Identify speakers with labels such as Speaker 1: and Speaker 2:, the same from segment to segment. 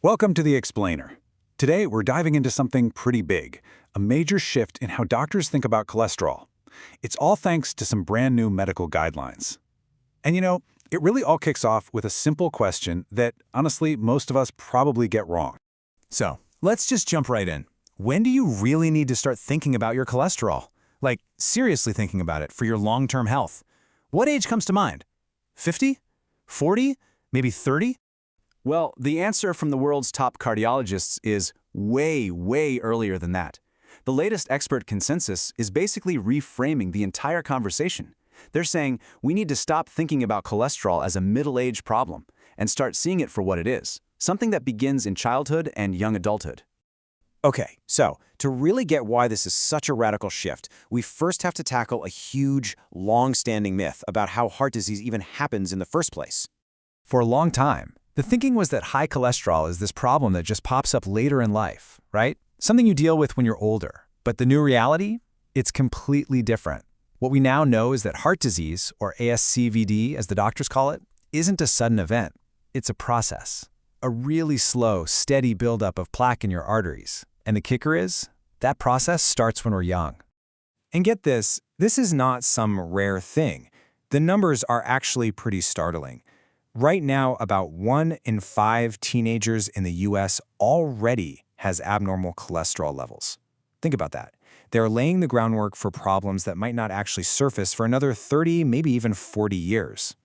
Speaker 1: Welcome to The Explainer. Today, we're diving into something pretty big, a major shift in how doctors think about cholesterol. It's all thanks to some brand new medical guidelines. And it really all kicks off with a simple question that, honestly, most of us probably get wrong.
Speaker 2: So, let's just jump right in. When do you really need to start thinking about your cholesterol? Like, seriously thinking about it for your long-term health? What age comes to mind? 50? 40? Maybe 30? Well, the answer from the world's top cardiologists is way, way earlier than that. The latest expert consensus is basically reframing the entire conversation. They're saying we need to stop thinking about cholesterol as a middle-age problem and start seeing it for what it is, something that begins in childhood and young adulthood.
Speaker 3: Okay, so to really get why this is such a radical shift, we first have to tackle a huge, long-standing myth about how heart disease even happens in the first place.
Speaker 2: For a long time, the thinking was that high cholesterol is this problem that just pops up later in life, right? Something you deal with when you're older. But the new reality? It's completely different. What we now know is that heart disease, or ASCVD as the doctors call it, isn't a sudden event. It's a process. A really slow, steady buildup of plaque in your arteries. And the kicker is, that process starts when we're young.
Speaker 3: And get this is not some rare thing. The numbers are actually pretty startling. Right now, about 1 in 5 teenagers in the US already has abnormal cholesterol levels. Think about that. They're laying the groundwork for problems that might not actually surface for another 30, maybe even 40 years.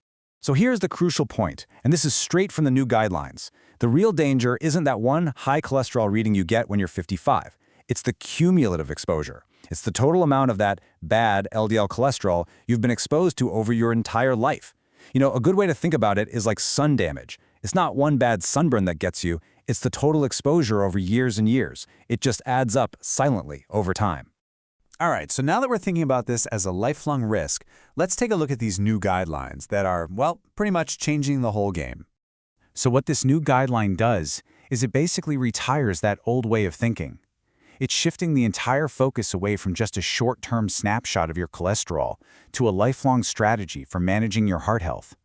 Speaker 2: So here's the crucial point, and this is straight from the new guidelines. The real danger isn't that one high cholesterol reading you get when you're 55. It's the cumulative exposure. It's the total amount of that bad LDL cholesterol you've been exposed to over your entire life. A good way to think about it is like sun damage. It's not one bad sunburn that gets you, it's the total exposure over years and years. It just adds up silently over time.
Speaker 1: All right, so now that we're thinking about this as a lifelong risk, let's take a look at these new guidelines that are, well, pretty much changing the whole game. So what this new guideline does is it basically retires that old way of thinking. It's shifting the entire focus away from just a short-term snapshot of your cholesterol to a lifelong strategy for managing your heart health.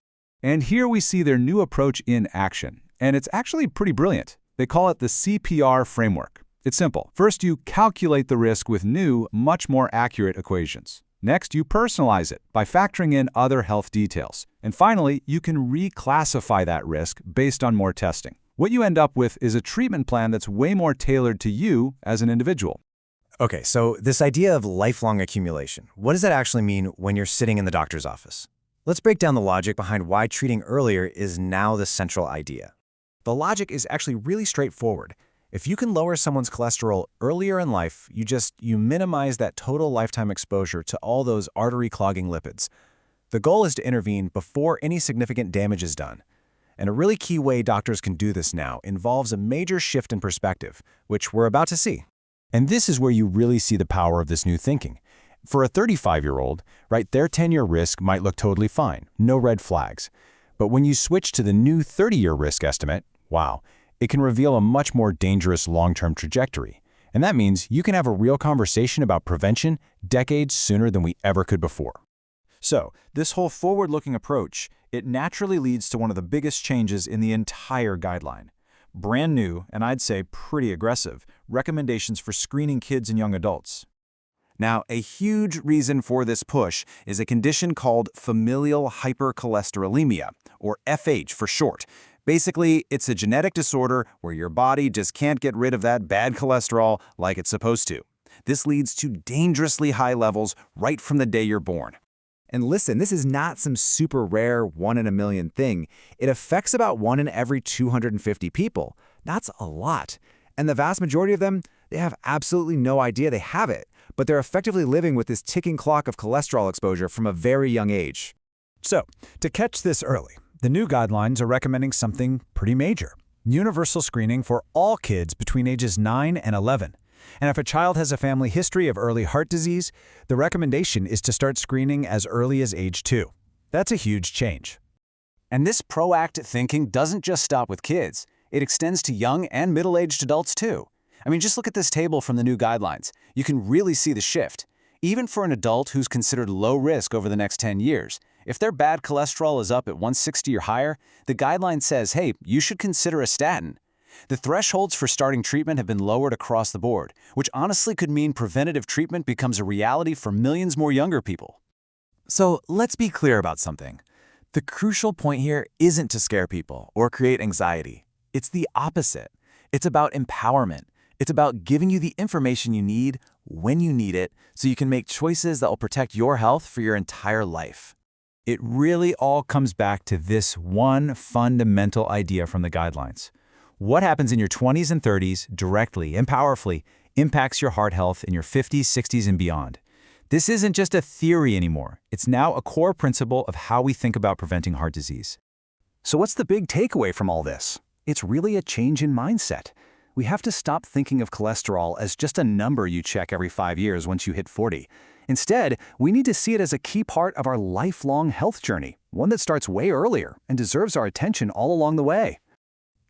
Speaker 1: And here we see their new approach in action, and it's actually pretty brilliant. They call it the CPR framework. It's simple. First, you calculate the risk with new, much more accurate equations. Next, you personalize it by factoring in other health details. And finally, you can reclassify that risk based on more testing. What you end up with is a treatment plan that's way more tailored to you as an individual.
Speaker 3: Okay, so this idea of lifelong accumulation, what does that actually mean when you're sitting in the doctor's office? Let's break down the logic behind why treating earlier is now the central idea. The logic is actually really straightforward. If you can lower someone's cholesterol earlier in life, you minimize that total lifetime exposure to all those artery-clogging lipids. The goal is to intervene before any significant damage is done. And a really key way doctors can do this now involves a major shift in perspective, which we're about to see.
Speaker 2: And this is where you really see the power of this new thinking. For a 35-year-old, their 10-year risk might look totally fine, no red flags. But when you switch to the new 30-year risk estimate, wow, it can reveal a much more dangerous long-term trajectory. And that means you can have a real conversation about prevention decades sooner than we ever could before. So, this whole forward-looking approach, it naturally leads to one of the biggest changes in the entire guideline. Brand new, and I'd say pretty aggressive, recommendations for screening kids and young adults.
Speaker 3: Now, a huge reason for this push is a condition called familial hypercholesterolemia, or FH for short. Basically, it's a genetic disorder where your body just can't get rid of that bad cholesterol like it's supposed to. This leads to dangerously high levels right from the day you're born. And listen, this is not some super rare 1 in a million thing. It affects about 1 in every 250 people. That's a lot. And the vast majority of them, they have absolutely no idea they have it, but they're effectively living with this ticking clock of cholesterol exposure from a very young age.
Speaker 2: So, to catch this early, the new guidelines are recommending something pretty major: universal screening for all kids between ages 9 and 11. And if a child has a family history of early heart disease, the recommendation is to start screening as early as age 2. That's a huge change.
Speaker 1: And this proactive thinking doesn't just stop with kids. It extends to young and middle-aged adults too. I mean, just look at this table from the new guidelines. You can really see the shift. Even for an adult who's considered low risk over the next 10 years, if their bad cholesterol is up at 160 or higher, the guideline says, hey, you should consider a statin.
Speaker 3: The thresholds for starting treatment have been lowered across the board, which honestly could mean preventative treatment becomes a reality for millions more younger people.
Speaker 4: So let's be clear about something. The crucial point here isn't to scare people or create anxiety. It's the opposite. It's about empowerment. It's about giving you the information you need when you need it so you can make choices that will protect your health for your entire life.
Speaker 1: It really all comes back to this one fundamental idea from the guidelines. What happens in your 20s and 30s directly and powerfully impacts your heart health in your 50s, 60s, and beyond. This isn't just a theory anymore. It's now a core principle of how we think about preventing heart disease.
Speaker 3: So what's the big takeaway from all this? It's really a change in mindset. We have to stop thinking of cholesterol as just a number you check every 5 years once you hit 40. Instead, we need to see it as a key part of our lifelong health journey, one that starts way earlier and deserves our attention all along the way.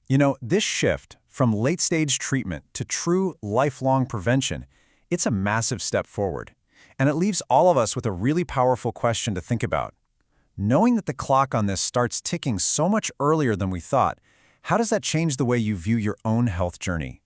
Speaker 2: You know, this shift from late-stage treatment to true lifelong prevention, it's a massive step forward. And it leaves all of us with a really powerful question to think about. Knowing that the clock on this starts ticking so much earlier than we thought, how does that change the way you view your own health journey?